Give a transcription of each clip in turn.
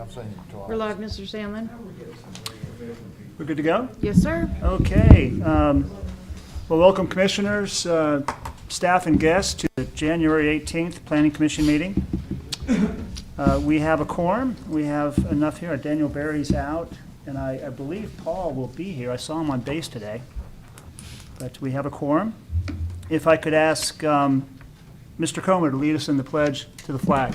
I've seen it twice. We're live, Mr. Sandlin. We're good to go? Yes, sir. Okay. Well, welcome commissioners, staff, and guests to the January 18th Planning Commission meeting. We have a quorum. We have enough here. Daniel Barry's out, and I believe Paul will be here. I saw him on base today. But we have a quorum. If I could ask Mr. Comer to lead us in the pledge to the flag.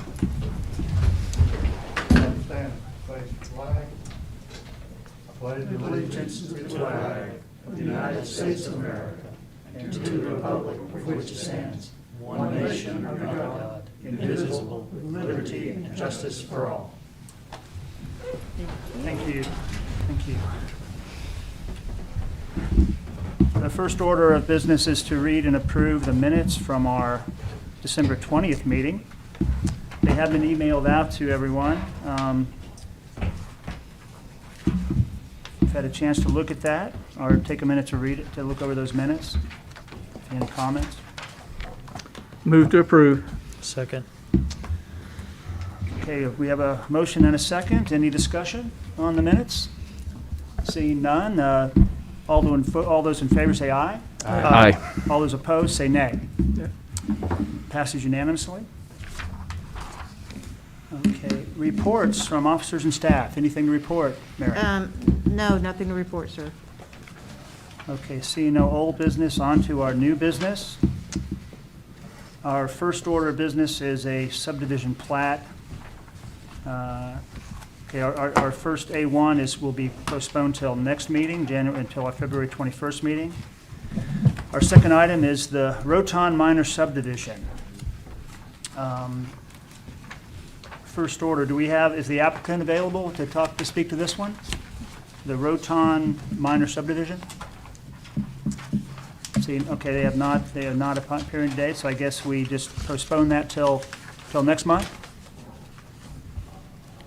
Stand, face the flag. I pledge allegiance to the flag of the United States of America and to the republic for which it stands, one nation under God, indivisible, with liberty and justice for all. Thank you. Thank you. The first order of business is to read and approve the minutes from our December 20th meeting. They have been emailed out to everyone. You've had a chance to look at that or take a minute to read it, to look over those minutes. Any comments? Move to approve. Second. Okay, we have a motion and a second. Any discussion on the minutes? Seeing none, all those in favor say aye. Aye. All those opposed say nay. Passes unanimously. Okay, reports from officers and staff. Anything to report, Mary? No, nothing to report, sir. Okay, seeing no old business, on to our new business. Our first order of business is a subdivision plat. Okay, our first A1 will be postponed till next meeting, until our February 21st meeting. Our second item is the Roton Minor Subdivision. First order, is the applicant available to speak to this one? The Roton Minor Subdivision? See, okay, they have not appearing today, so I guess we just postpone that till next month?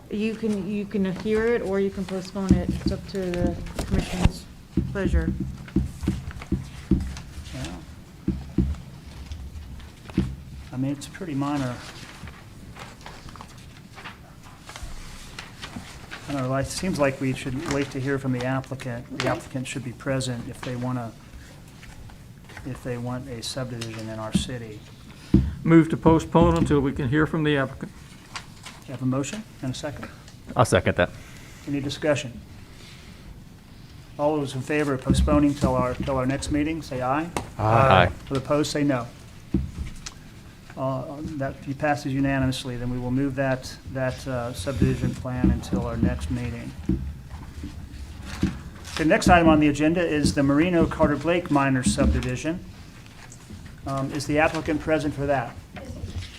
You can hear it or you can postpone it. It's up to the commission's pleasure. Yeah. I mean, it's pretty minor. I don't know, it seems like we should wait to hear from the applicant. The applicant should be present if they want a subdivision in our city. Move to postpone until we can hear from the applicant. Do you have a motion and a second? I'll second that. Any discussion? All those in favor of postponing till our next meeting, say aye. Aye. Those opposed, say no. That passes unanimously, then we will move that subdivision plan until our next meeting. The next item on the agenda is the Mourinho Carter Blake minor subdivision. Is the applicant present for that?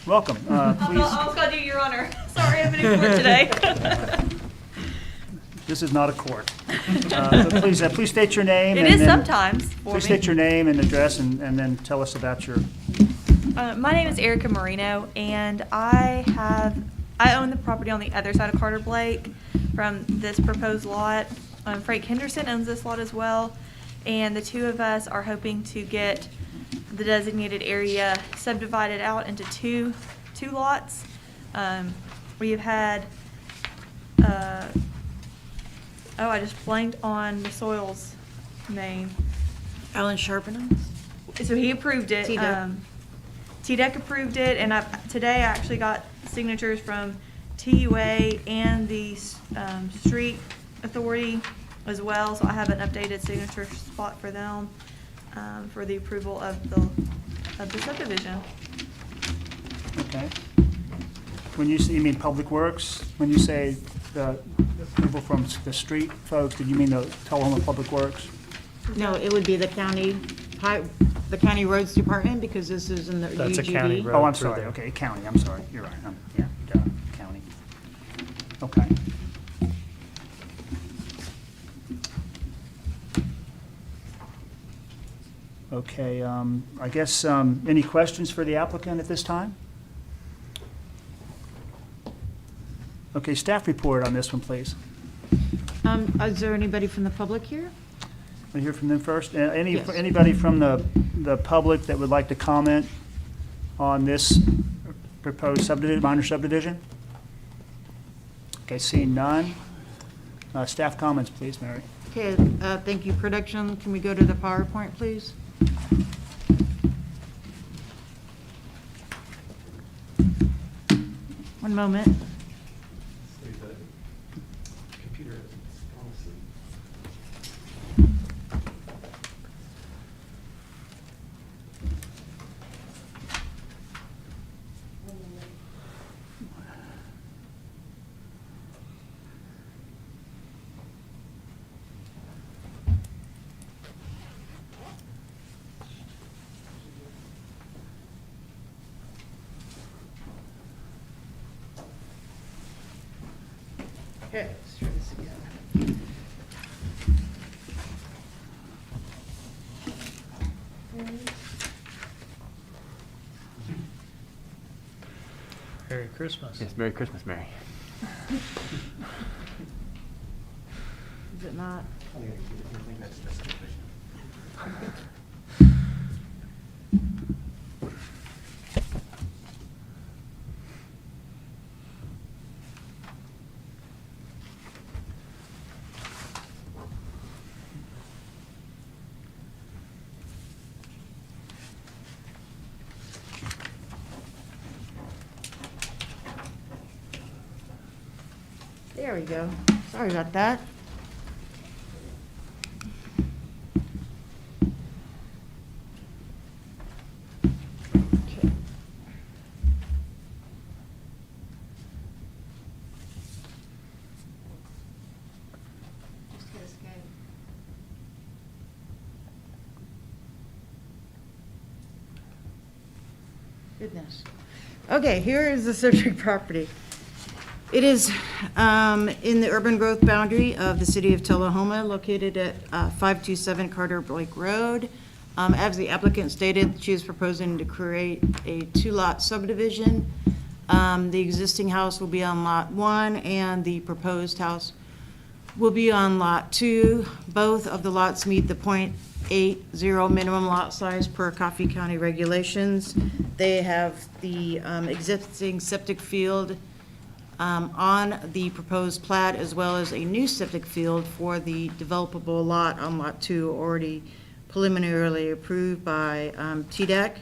Welcome. Please. I was going to do your honor. Sorry, I've been in court today. This is not a court. But please state your name. It is sometimes for Please me. state your name and address, and then tell us about your. My name is Erica Mourinho, and I own the property on the other side of Carter Blake from this proposed lot. Frank Henderson owns this lot as well, and the two of us are hoping to get the designated area subdivided out into two lots. We have had, I just blanked on the soils name. Alan Sharpenham? So he approved it. TDEC. TDEC approved it, and today I actually got signatures from TUA and the street authority as well. So I have an updated signature spot for them for the approval of the subdivision. Okay. When you say, you mean Public Works? When you say the people from the street folks, did you mean the Tullahoma Public Works? No, it would be the county roads department because this is in the UGB. That's a county road. Oh, I'm through sorry. there. Okay, county. I'm sorry. You're right. Yeah, duh, county. Okay. Okay, I guess, any questions for the applicant at this time? Okay, staff report on this one, please. Is there anybody from the public here? Want to hear from them first? Yes. Anybody from the public that would like to comment on this proposed subdivision, minor subdivision? Okay, seeing none. Staff comments, please, Mary. Okay, thank you. Production, can we go to the PowerPoint, please? One moment. Okay, let's try this again. Merry Christmas. Yes, Merry Christmas, Mary. Is it not? There we go. Sorry about that. Okay. Goodness. Okay, here is the subject property. It is in the urban growth boundary of the city of Tullahoma, located at 527 Carter Blake Road. As the applicant stated, she is proposing to create a two-lot subdivision. The existing house will be on Lot 1, and the proposed house will be on Lot 2. Both of the lots meet the .80 minimum lot size per Coffee County regulations. They have the existing septic field on the proposed plat, as well as a new septic field for the developable lot on Lot 2, already preliminarily approved by TDEC,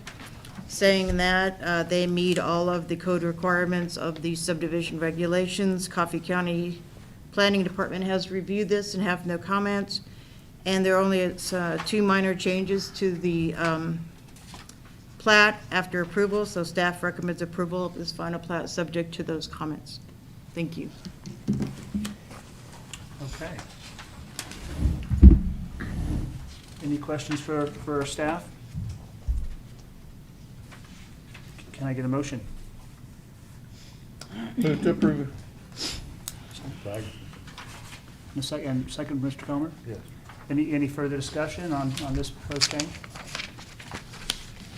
saying that they meet all of the code requirements of the subdivision regulations. Coffee County Planning Department has reviewed this and have no comments, and there are only two minor changes to the plat after approval, so staff recommends approval of this final plat subject to those comments. Thank you. Okay. Any questions for staff? Can I get a motion? Move to approve. A second, Mr. Comer? Yes. Any further discussion on this proposed change?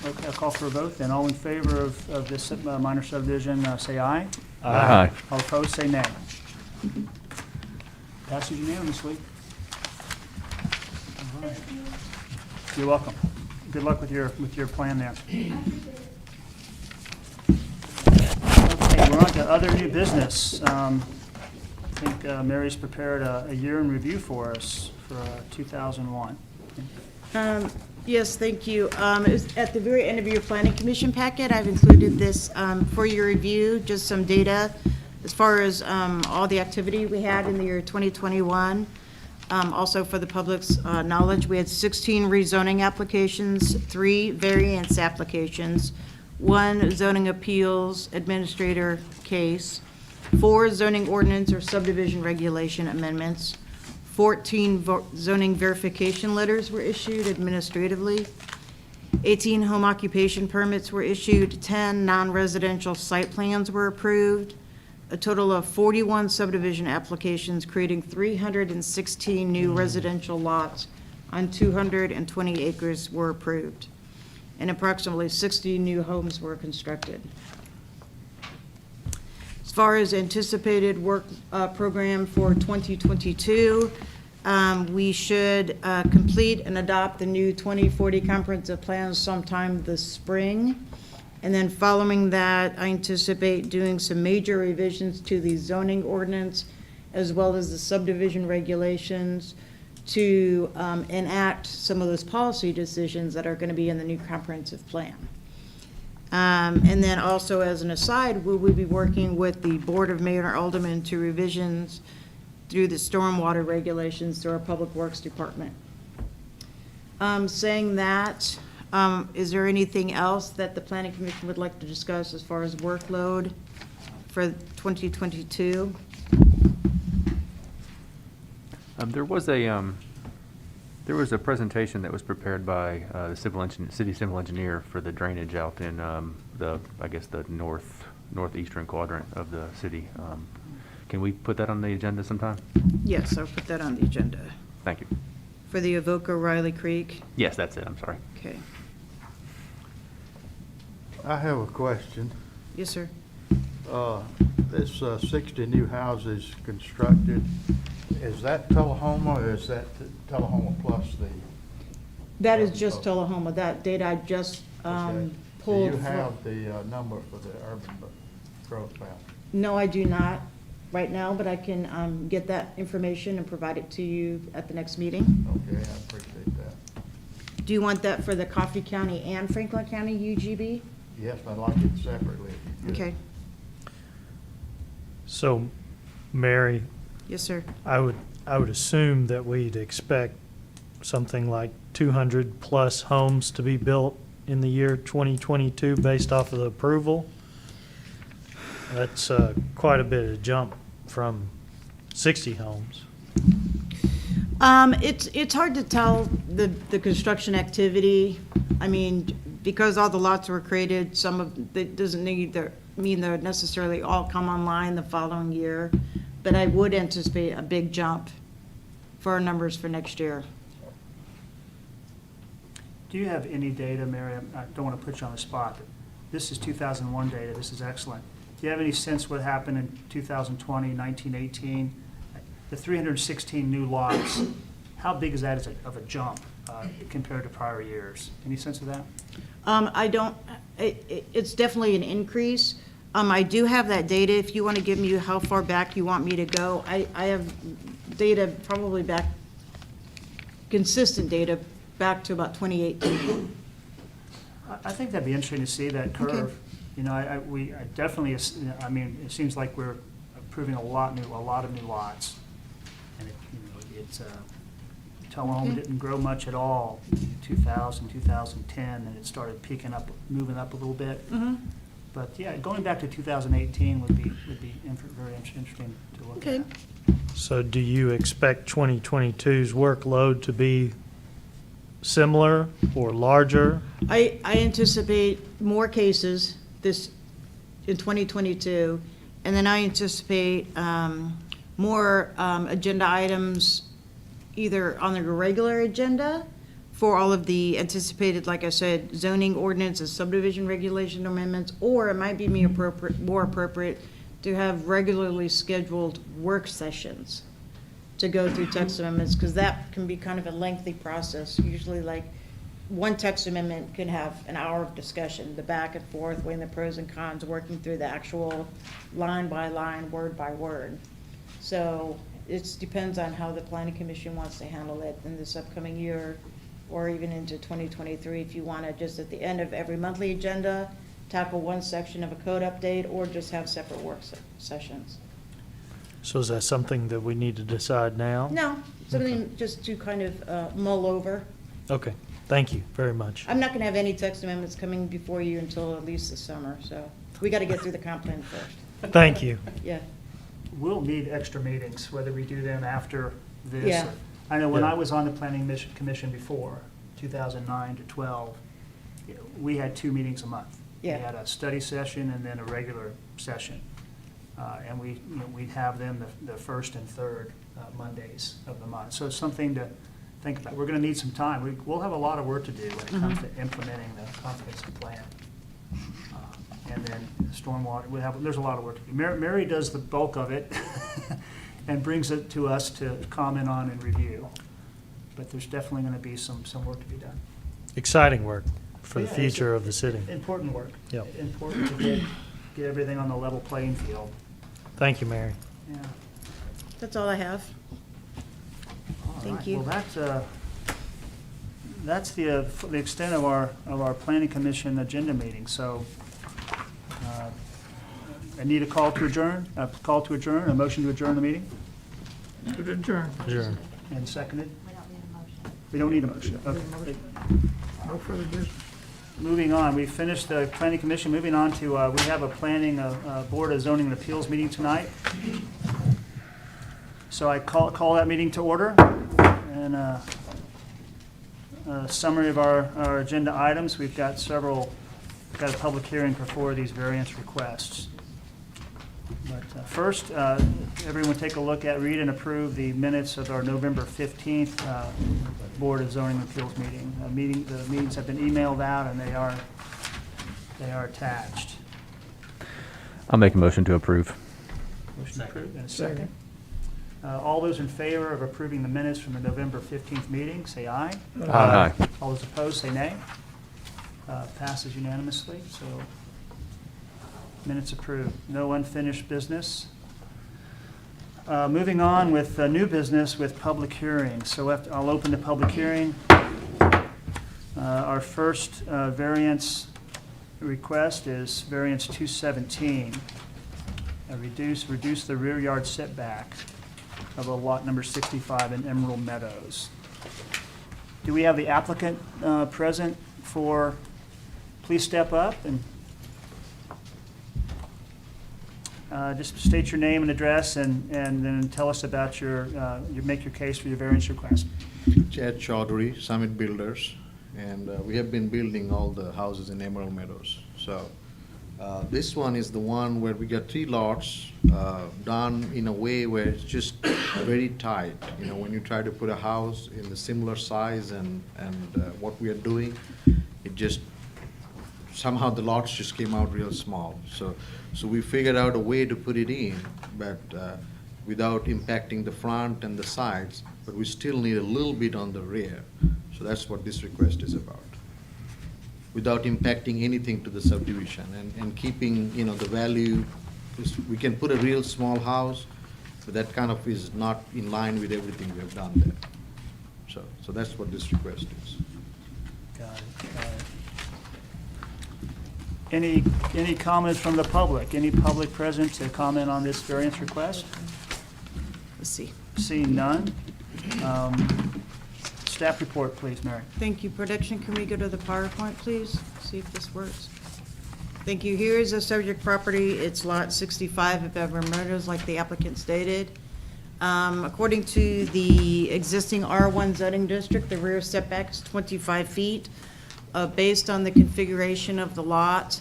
Okay, I'll call for a vote, then all in favor of this minor subdivision, say aye. Aye. All opposed, say nay. Passes unanimously. All right. You're welcome. Good luck with your plan there. Okay, we're on to other new business. I think Mary's prepared a year in review for us for 2001. Yes, thank you. At the very end of your planning commission packet, I've included this for your review, just some data as far as all the activity we had in the year 2021. Also for the public's knowledge, we had 16 rezoning applications, 3 variance applications, 1 zoning appeals administrator case, 4 zoning ordinance or subdivision regulation amendments, 14 zoning verification letters were issued administratively, 18 home occupation permits were issued, 10 non-residential site plans were approved, a total of 41 subdivision applications, creating 316 new residential lots on 220 acres were approved, and approximately 60 new homes were constructed. As far as anticipated work program for 2022, we should complete and adopt the new 2040 comprehensive plans sometime this spring. And then following that, I anticipate doing some major revisions to the zoning ordinance as well as the subdivision regulations to enact some of those policy decisions that are going to be in the new comprehensive plan. And then also as an aside, we will be working with the Board of Mayor and Aldermen to revisions through the stormwater regulations through our Public Works Department. Saying that, is there anything else that the Planning Commission would like to discuss as far as workload for 2022? There was a presentation that was prepared by the city civil engineer for the drainage out in the northeastern quadrant of the city. Can we put that on the agenda sometime? Yes, I'll put that on the agenda. Thank you. For the Avoca Riley Creek? Yes, that's it. I'm sorry. Okay. I have a question. Yes, sir. This 60 new houses constructed, is that Tullahoma or is that Tullahoma plus the? That is just Tullahoma. That data I just Okay. pulled. Do you from- have the number for the urban growth boundary? No, I do not right now, but I can get that information and provide it to you at the next meeting. Okay, I appreciate that. Do you want that for the Coffee County and Franklin County UGB? Yes, I'd like it separately if you could. Okay. So, Mary, Yes, sir. I would assume that we'd expect something like 200 plus homes to be built in the year 2022 based off of the approval. That's quite a bit of jump from 60 homes. It's hard to tell the construction activity. I mean, because all the lots were created, some of it doesn't mean they're necessarily all come online the following year. But I would anticipate a big jump for our numbers for next year. Do you have any data, Mary? I don't want to put you on the spot, but this is 2001 data. This is excellent. Do you have any sense what happened in 2020, 1918? The 316 new lots, how big is that as of a jump compared to prior years? Any sense of that? I don't, it's definitely an increase. I do have that data. If you want to give me how far back you want me to go, I have data probably back, consistent data back to about 2018. I think that'd be interesting to see that curve. Okay. You know, I definitely, I mean, it seems like we're approving a lot of new lots. And it's, Tullahoma Okay. didn't grow much at all in 2000, 2010, and it started peaking up, moving up a little bit. Mm-hmm. But yeah, going back to 2018 would be very interesting to look Okay. at. So do you expect 2022's workload to be similar or larger? I anticipate more cases this, in 2022, and then I anticipate more agenda items either on the regular agenda for all of the anticipated, like I said, zoning ordinances, subdivision regulation amendments, or it might be more appropriate to have regularly scheduled work sessions to go through text amendments, because that can be kind of a lengthy process. Usually, like, one text amendment can have an hour of discussion, the back and forth, weighing the pros and cons, working through the actual line by line, word by word. So it depends on how the planning commission wants to handle it in this upcoming year, or even into 2023, if you want to just at the end of every monthly agenda, tackle one section of a code update, or just have separate work sessions. So is that something that we need to decide now? No, something just to kind of mull over. Okay, thank you very much. I'm not going to have any text amendments coming before you until at least the summer, so we got to get through the comp plan first. Thank you. Yeah. We'll need extra meetings, whether we do them after this. Yeah. I know when Yeah. I was on the planning commission before, 2009 to 12, we had 2 meetings a month. Yeah. We had a study session and then a regular session. And we'd have them the first and third Mondays of the month. So it's something to think about. We're going to need some time. We'll have a lot of work to do when it comes to implementing the comprehensive plan. And then stormwater, there's a lot of work to do. Mary does the bulk of it and brings it to us to comment on and review. But there's definitely going to be some work to be done. Exciting work. for the Yeah, it's future of the city. Important work. Yep. Important to get everything on the level playing field. Thank you, Mary. Yeah. That's all I have. All Thank right. you. Well, that's the extent of our planning commission agenda meeting. So I need a call to adjourn, a motion to adjourn the meeting, To adjourn. Adjourn. and seconded. We don't need a motion. Okay. No further business. Moving on, we finished the planning commission. Moving on to, we have a planning, Board of Zoning and Appeals meeting tonight. So I call that meeting to order. And a summary of our agenda items. We've got a public hearing for 4 of these variance requests. But first, everyone take a look at, read and approve the minutes of our November 15th Board of Zoning and Appeals meeting. The meetings have been emailed out and they are attached. I'll make a motion to approve. Motion approved, and a second. All those in favor of approving the minutes from the November 15th meeting, say aye. Aye. All those opposed, say nay. Passes unanimously, so minutes approved. No unfinished business. Moving on with new business with public hearings. So I'll open the public hearing. Our first variance request is variance 217. Reduce the rear yard setback of a lot number 65 in Emerald Meadows. Do we have the applicant present for, please step up and just state your name and address and then tell us about make your case for your variance request. Chad Chaudhary, Summit Builders, and we have been building all the houses in Emerald Meadows. So this one is the one where we got 3 lots done in a way where it's just very tight. You know, when you try to put a house in the similar size and what we are doing, it just somehow the lots just came out real small. So we figured out a way to put it in, but without impacting the front and the sides, but we still need a little bit on the rear. So that's what this request is about, without impacting anything to the subdivision and keeping, you know, the value. We can put a real small house, but that kind of is not in line with everything we have done there. So that's what this request is. Got it. Any comments from the public? Any public present to comment on this variance request? Let's see. Seeing none. Staff report, please, Mary. Thank you. Production, can we go to the PowerPoint, please? See if this works. Thank you. Here is the subject property. It's lot 65 of Emerald Meadows, like the applicant stated. According to the existing R1 zoning district, the rear setback is 25 feet. Based on the configuration of the lot,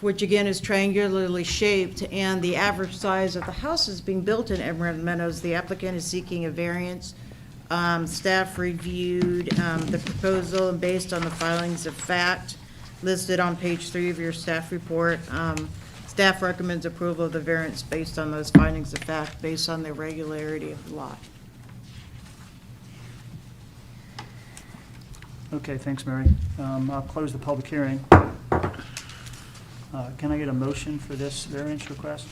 which again is triangularly shaped, and the average size of the houses being built in Emerald Meadows, the applicant is seeking a variance. Staff reviewed the proposal, and based on the filings of fact listed on page 3 of your staff report, staff recommends approval of the variance based on those findings of fact, based on the irregularity of the lot. Okay, thanks, Mary. I'll close the public hearing. Can I get a motion for this variance request?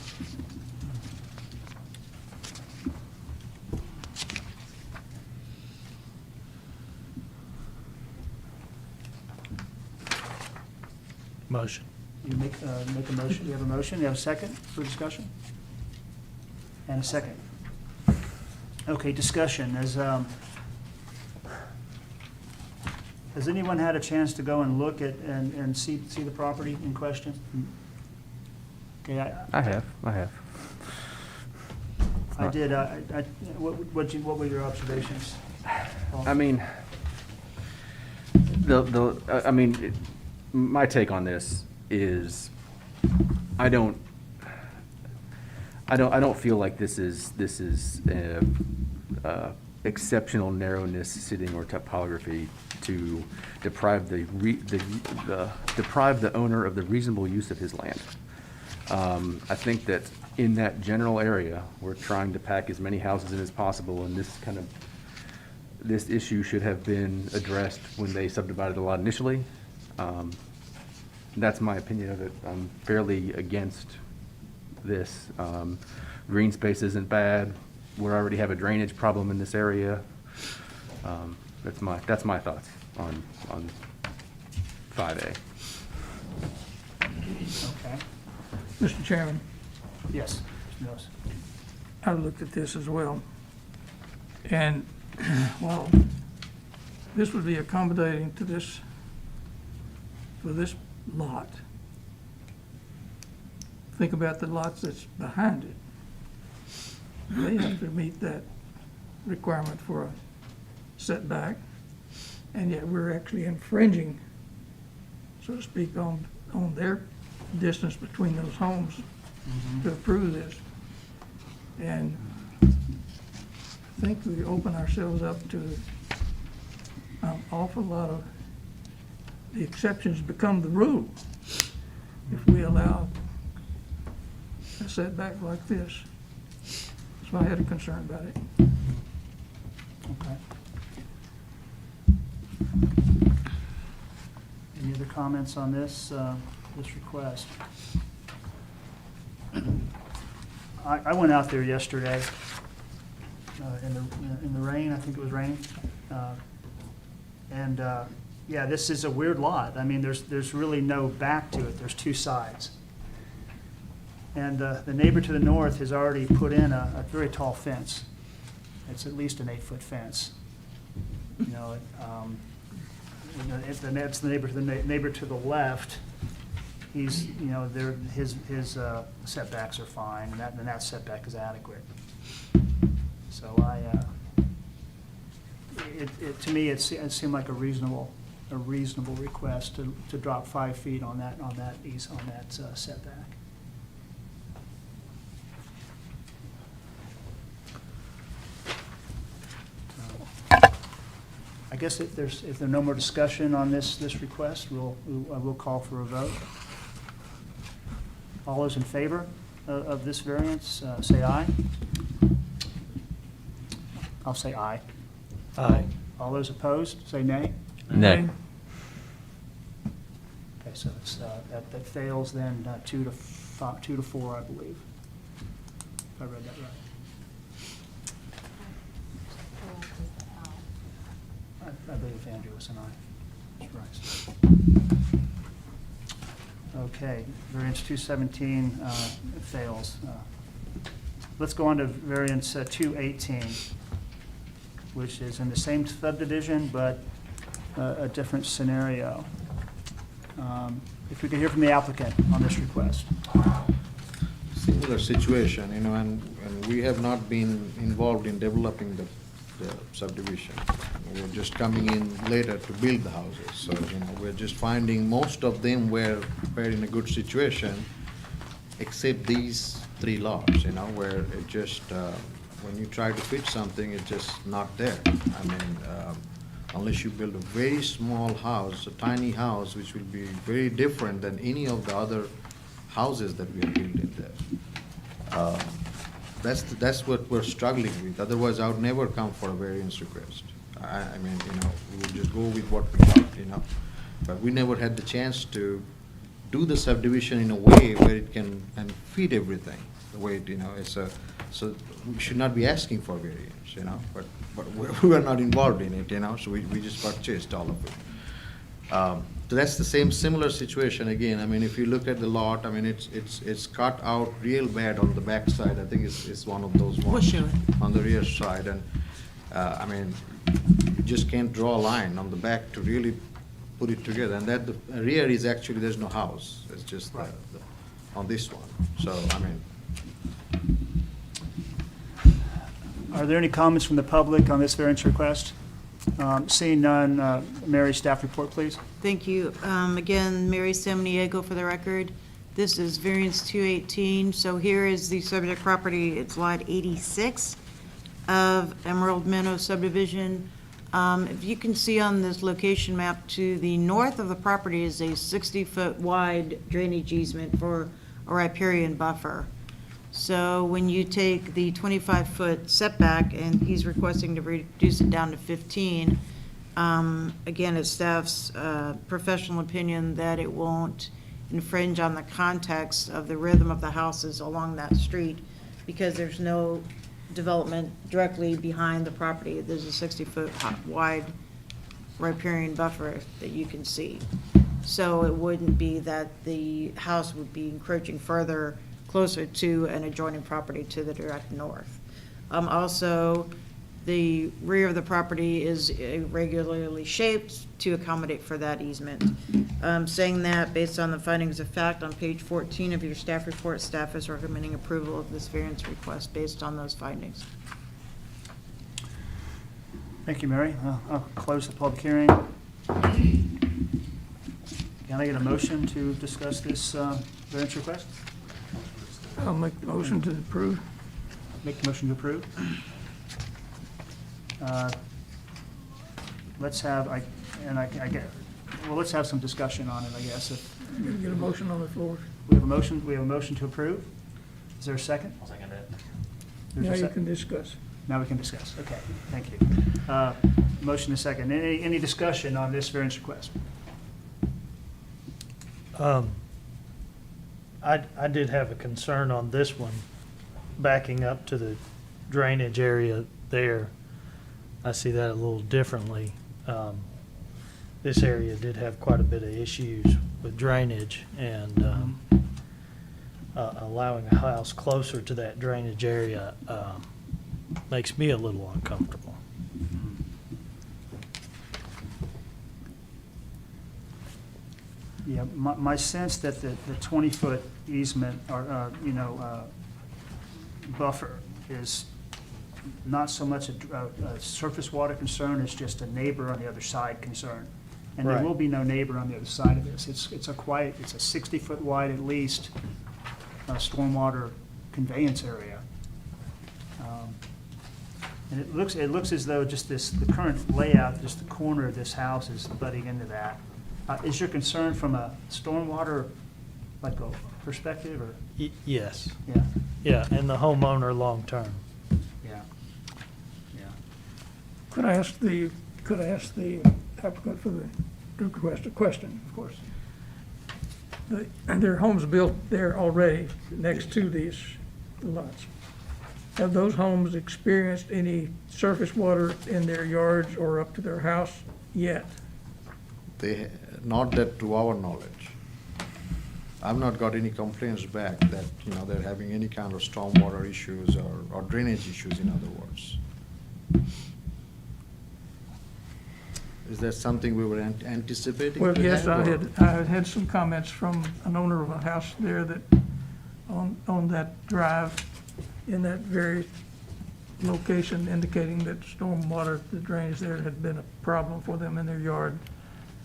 Motion. You make a motion. You have a motion. You have a second for discussion? And a second. Okay, discussion. Has anyone had a chance to go and look at and see the property in question? Okay, I have. I did. What were your observations? Paul? I mean, my take on this is, I don't feel like this is exceptional narrowness, sitting, or topography to deprive the owner of the reasonable use of his land. I think that in that general area, we're trying to pack as many houses in as possible, and this issue should have been addressed when they subdivided the lot initially, That's my opinion of it. I'm fairly against this. Green space isn't bad. We already have a drainage problem in this area. That's my thoughts on 5A. Okay. Mr. Chairman, Yes. Mr. Mills. I looked at this as well. And, well, this would be accommodating to this, for this lot. Think about the lots that's behind it. They have to meet that requirement for a setback, and yet we're actually infringing, so to speak, on their distance between those homes to approve this. And I think we open ourselves up to an awful lot of, the exceptions become the rule if we allow a setback like this. So I had a concern about it. Okay. Any other comments on this, this request? I went out there yesterday in the rain, I think it was raining. And yeah, this is a weird lot. I mean, there's really no back to it. There's two sides. And the neighbor to the north has already put in a very tall fence. It's at least an 8-foot fence. You know, if that's the neighbor to the left, he's, you know, his setbacks are fine, and that setback is adequate. So to me, it seemed like a reasonable request to drop 5 feet on that setback. I guess if there's no more discussion on this request, we'll call for a vote. All those in favor of this variance, say aye. I'll say aye. Aye. All those opposed, say nay. Nay. Okay, so it's, that fails then 2 to 4, I believe. If I read that right. I believe Andrew was an aye. That's right. Okay, variance 217 fails. Let's go on to variance 218, which is in the same subdivision, but a different scenario. If we could hear from the applicant on this request. Similar situation, you know, and we have not been involved in developing the subdivision. We're just coming in later to build the houses. So, you know, we're just finding most of them were in a good situation, except these 3 lots, you know, where it just, when you try to fit something, it's just not there. I mean, unless you build a very small house, a tiny house, which will be very different than any of the other houses that we have built in there. That's what we're struggling with. Otherwise, I would never come for a variance request. I mean, you know, we would just go with what we got, you know. But we never had the chance to do the subdivision in a way where it can and fit everything. The way it, you know, so we should not be asking for variance, you know. But we were not involved in it, you know. So we just purchased all of it. So that's the similar situation again. I mean, if you look at the lot, I mean, it's cut out real bad on the back side. I think it's one of those ones. We'll show it. On the rear side, and I mean, you just can't draw a line on the back to really put it together. And that the rear is actually, there's no house. It's just on this one. So, I mean. Are there any comments from the public on this variance request? Seeing none, Mary, staff report, please. Thank you. Again, Mary Samaniego for the record. This is variance 218. So here is the subject property. It's lot 86 of Emerald Meadow Subdivision. If you can see on this location map, to the north of the property is a 60-foot wide drainage easement for a riparian buffer. So when you take the 25-foot setback, and he's requesting to reduce it down to 15, Again, it's staff's professional opinion that it won't infringe on the context of the rhythm of the houses along that street because there's no development directly behind the property. There's a 60-foot wide riparian buffer that you can see. So it wouldn't be that the house would be encroaching further closer to an adjoining property to the direct north. Also, the rear of the property is irregularly shaped to accommodate for that easement. Saying that, based on the findings of fact on page 14 of your staff report, staff is recommending approval of this variance request based on those findings. Thank you, Mary. I'll close the public hearing. Can I get a motion to discuss this variance request? I'll make the motion to approve. Make the motion to approve. Let's have, let's have some discussion on it, I guess. If You get a motion on the floor. we have a motion to approve. Is there a second? I'll second it. There's a Now you sec- can discuss. Now we can discuss. Okay, thank you. Motion is second. Any discussion on this variance request? I did have a concern on this one, backing up to the drainage area there. I see that a little differently. This area did have quite a bit of issues with drainage, and allowing a house closer to that drainage area makes me a little uncomfortable. Yeah, my sense that the 20-foot easement or, buffer is not so much a surface water concern, it's just a neighbor on the other side concern. And there Right. will be no neighbor on the other side of this. It's a 60-foot wide at least stormwater conveyance area. And it looks as though just the current layout, just the corner of this house is butting into that. Is your concern from a stormwater, like a perspective, or? Yes, Yeah, yeah, and the homeowner long-term. yeah, yeah. Could I ask the applicant for the request a question? Of course. There are homes built there already next to these lots. Have those homes experienced any surface water in their yards or up to their house yet? Not that to our knowledge. I've not got any complaints back that, they're having any kind of stormwater issues or drainage issues, in other words. Is that something we were anticipating? Well, to yes, have, or- I had some comments from an owner of a house there that, on that drive, in that very location, indicating that stormwater, the drainage there had been a problem for them in their yard.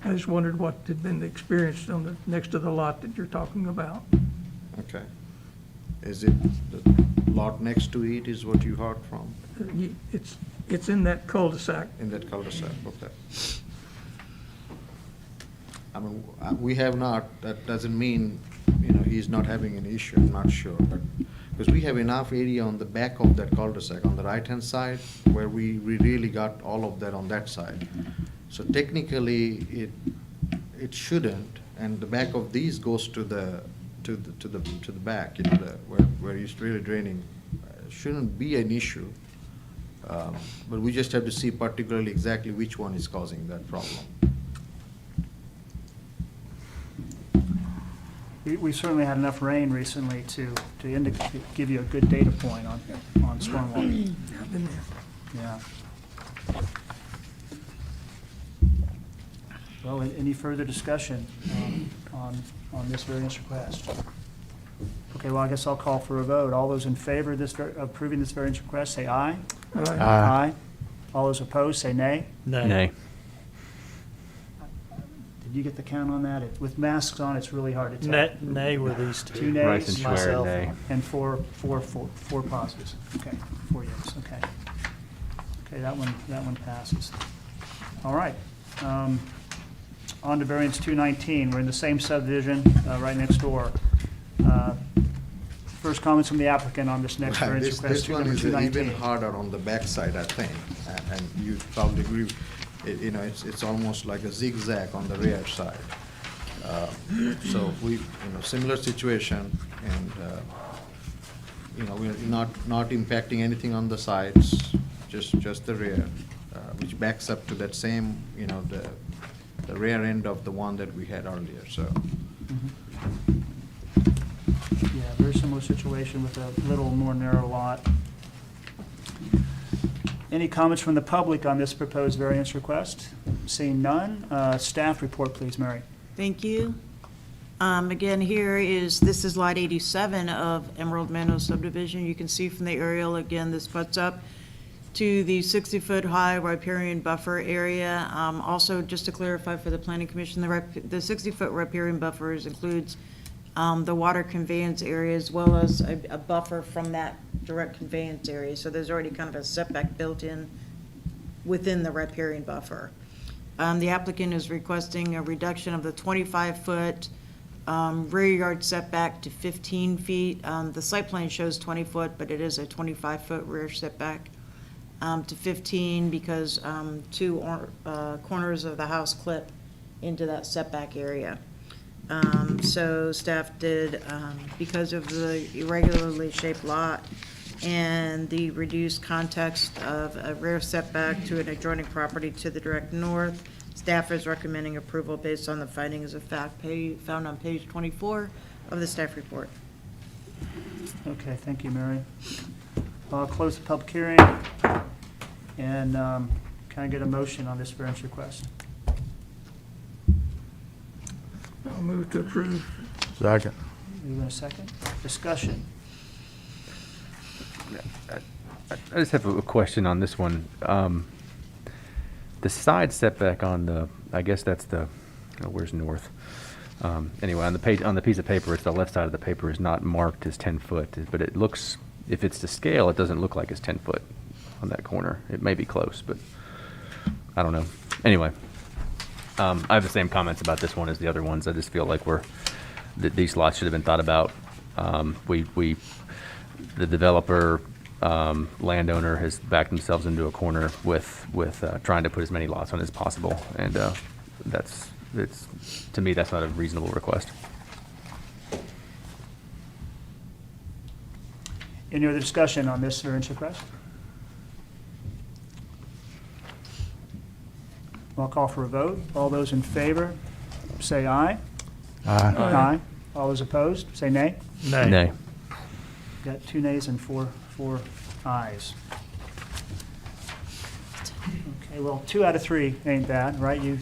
I just wondered what had been experienced on the, next to the lot that you're talking about. Okay. Is it the lot next to it is what you heard from, It's in that cul-de-sac. in that cul-de-sac? Okay. I mean, we have not, that doesn't mean, he's not having an issue, I'm not sure, but, because we have enough area on the back of that cul-de-sac, on the right-hand side, where we really got all of that on that side. So technically, it shouldn't, and the back of these goes to the back, where it's really draining. Shouldn't be an issue, but we just have to see particularly exactly which one is causing that problem. We certainly had enough rain recently to give you a good data point on stormwater. I've been there. Yeah. Well, any further discussion on this variance request? Okay, well, I guess I'll call for a vote. All those in favor of this, approving this variance request, say aye. Aye. All those opposed, say nay. Nay. Did you get the count on that? With masks on, it's really hard to tell. Nay with these two. Two nays. Rice and Schwer, Myself. nay. And four positives. Okay, 4 yeas, okay. Okay, that one passes. All right. On to variance 219. We're in the same subdivision, right next door. First comments from the applicant on this next variance request. This one number is 219. even harder on the backside, I think, and you probably agree. you know, it's almost like a zigzag on the rear side. So we, you know, similar situation, and, you know, we're not impacting anything on the sides, just the rear, which backs up to that same, you know, the rear end of the one that we had earlier, so. Yeah, very similar situation with a little more narrow lot. Any comments from the public on this proposed variance request? Seeing none, staff report, please, Mary. Thank you. Again, this is lot 87 of Emerald Meadows subdivision. You can see from the aerial, again, this butts up to the 60-foot high riparian buffer area. Also, just to clarify for the planning commission, the 60-foot riparian buffers includes the water conveyance area as well as a buffer from that direct conveyance area. So there's already kind of a setback built in within the riparian buffer. The applicant is requesting a reduction of the 25-foot rear yard setback to 15 feet. The site plan shows 20 foot, but it is a 25-foot rear setback to 15 because two corners of the house clip into that setback area. So staff did, because of the irregularly shaped lot and the reduced context of a rear setback to an adjoining property to the direct north, staff is recommending approval based on the findings of fact found on page 24 of the staff report. Okay, thank you, Mary. I'll close the public hearing, and can I get a motion on this variance request? I'll move to approve. Second. You in a second? Discussion. I just have a question on this one. The side setback on the, I guess that's the, where's north? Anyway, on the piece of paper, it's the left side of the paper is not marked as 10 foot, but it looks, if it's to scale, it doesn't look like it's 10 foot on that corner. It may be close, but I don't know. Anyway, I have the same comments about this one as the other ones. I just feel like these lots should have been thought about. The developer, landowner has backed themselves into a corner with trying to put as many lots on as possible, and to me, that's not a reasonable request. Any other discussion on this variance request? I'll call for a vote. All those in favor, say aye. Aye. Aye. All those opposed, say nay. Nay. Got 2 nays and four ayes. Okay, well, 2 out of 3 ain't bad, right? You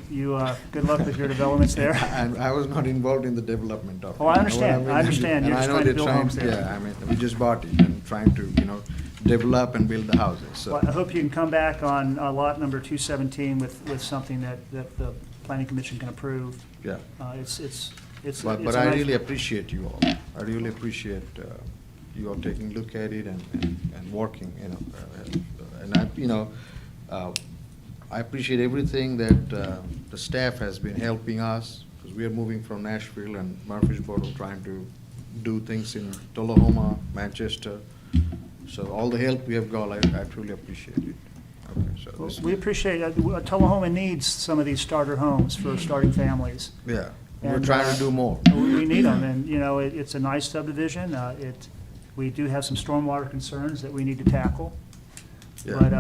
good luck with your developments there. I was not involved in the development of it. Oh, I You know understand. what I understand. You're And I just know trying to they're build homes there. Yeah, I mean, we just bought it and trying to, you know, develop and build the houses, so. Well, I hope you can come back on lot number 217 with something that the planning commission can approve. Yeah. It's But it's a I nice- really appreciate you all. I really appreciate you all taking a look at it and working, you know. And I, you know, I appreciate everything that the staff has been helping us, because we are moving from Nashville and Murfreesboro, trying to do things in Tullahoma, Manchester. So all the help we have got, I truly appreciate it. Okay, so Well, this, we appreciate it. Tullahoma needs some of these starter homes for starting families. yeah, we're And, trying to do more. We need them, and, you know, it's a nice subdivision. We do have some stormwater concerns that we need to tackle. Yeah. But,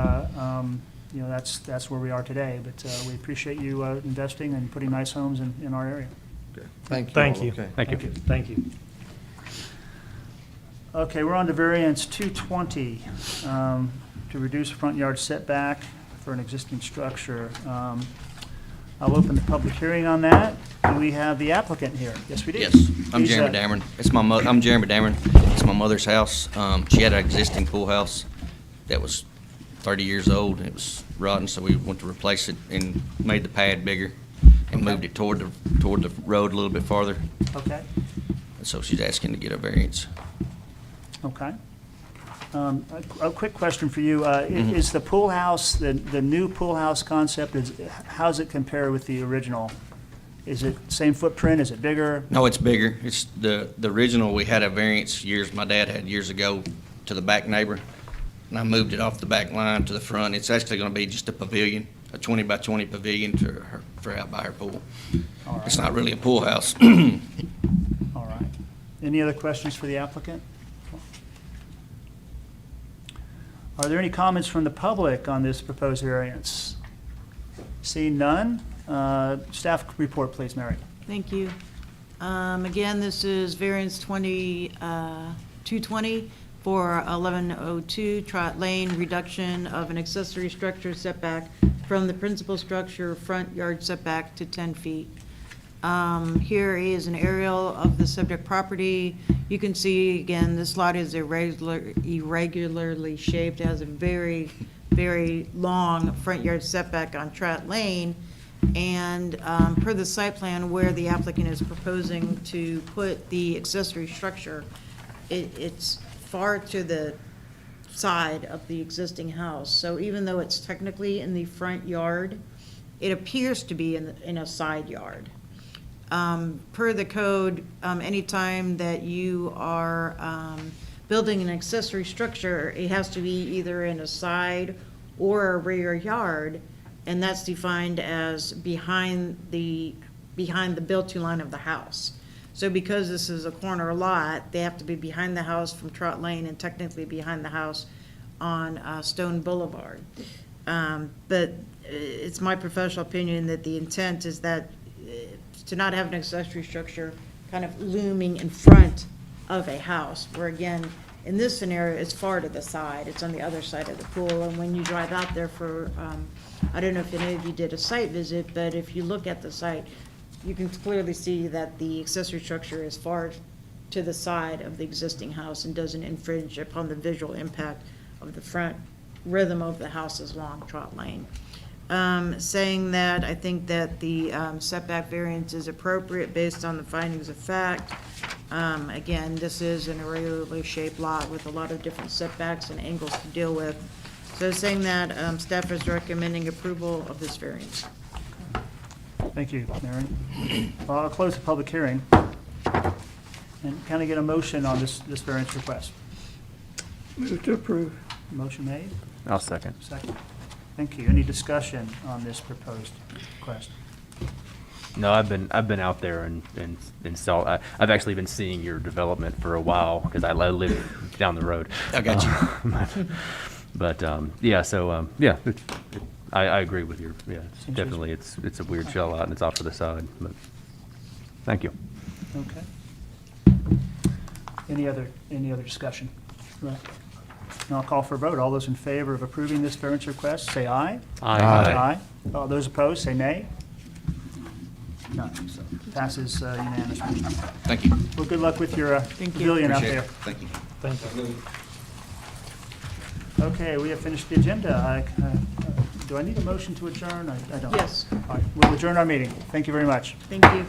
you know, that's where we are today. But we appreciate you investing and putting nice homes in our area. Okay. Thank you. Thank all, you. okay. Thank you. Thank you. Okay, we're on to variance 220, to reduce front yard setback for an existing structure. I'll open the public hearing on that. Do we have the applicant here? Yes, we do. Yes, I'm He's, Jeremy Dameron. I'm Jeremy Dameron. It's my mother's house. She had an existing pool house that was 30 years old. It was rotten, so we went to replace it and made the pad bigger and moved it toward the road a little bit farther. Okay, And so she's asking to get a variance. okay. A quick question for you. Is the pool house, the new pool house concept, how's it compare with the original? Is it same footprint? Is it bigger? No, it's bigger. It's the original, we had a variance my dad had years ago to the back neighbor, and I moved it off the back line to the front. It's actually gonna be just a pavilion. a 20 by 20 pavilion for out by her pool. All right. It's not really a pool house. All right. Any other questions for the applicant? Are there any comments from the public on this proposed variance? Seeing none, staff report, please, Mary. Thank you. Again, this is variance 220 for 1102 Trot Lane, reduction of an accessory structure setback from the principal structure front yard setback to 10 feet. Here is an aerial of the subject property. You can see, again, this lot is irregularly shaped. It has a very, very long front yard setback on Trot Lane. And per the site plan where the applicant is proposing to put the accessory structure, it's far to the side of the existing house. So even though it's technically in the front yard, it appears to be in a side yard. Per the code, anytime that you are building an accessory structure, it has to be either in a side or a rear yard, and that's defined as behind the built-to line of the house. So because this is a corner lot, they have to be behind the house from Trot Lane and technically behind the house on Stone Boulevard. But it's my professional opinion that the intent is that to not have an accessory structure kind of looming in front of a house, where again, in this scenario, it's far to the side. It's on the other side of the pool. And when you drive out there for, I don't know if any of you did a site visit, but if you look at the site, you can clearly see that the accessory structure is far to the side of the existing house and doesn't infringe upon the visual impact of the front rhythm of the houses along Trot Lane. Saying that, I think that the setback variance is appropriate based on the findings of fact. Again, this is an irregularly shaped lot with a lot of different setbacks and angles to deal with. So saying that, staff is recommending approval of this variance. Thank you, Mary. Well, I'll close the public hearing and kind of get a motion on this variance request. Move to approve. Motion made, I'll second. second. Thank you. Any discussion on this proposed request? No, I've been out there and saw, I've actually been seeing your development for a while because I live down the road. I got you. But, yeah, so, yeah, I agree with your, yeah, it's definitely, it's a weird shell out and it's off to the side, but, thank you. Okay. Any other discussion? Right. And I'll call for a vote. All those in favor of approving this variance request, say aye. Aye. All those opposed, say nay. None. So passes unanimously. Thank you. Well, good luck with your pavilion out Appreciate there. it. Thank you. Thank you. Okay, we have finished the agenda. Do I need a motion to adjourn? I don't. Yes. All right, we'll adjourn our meeting. Thank you very much. Thank you.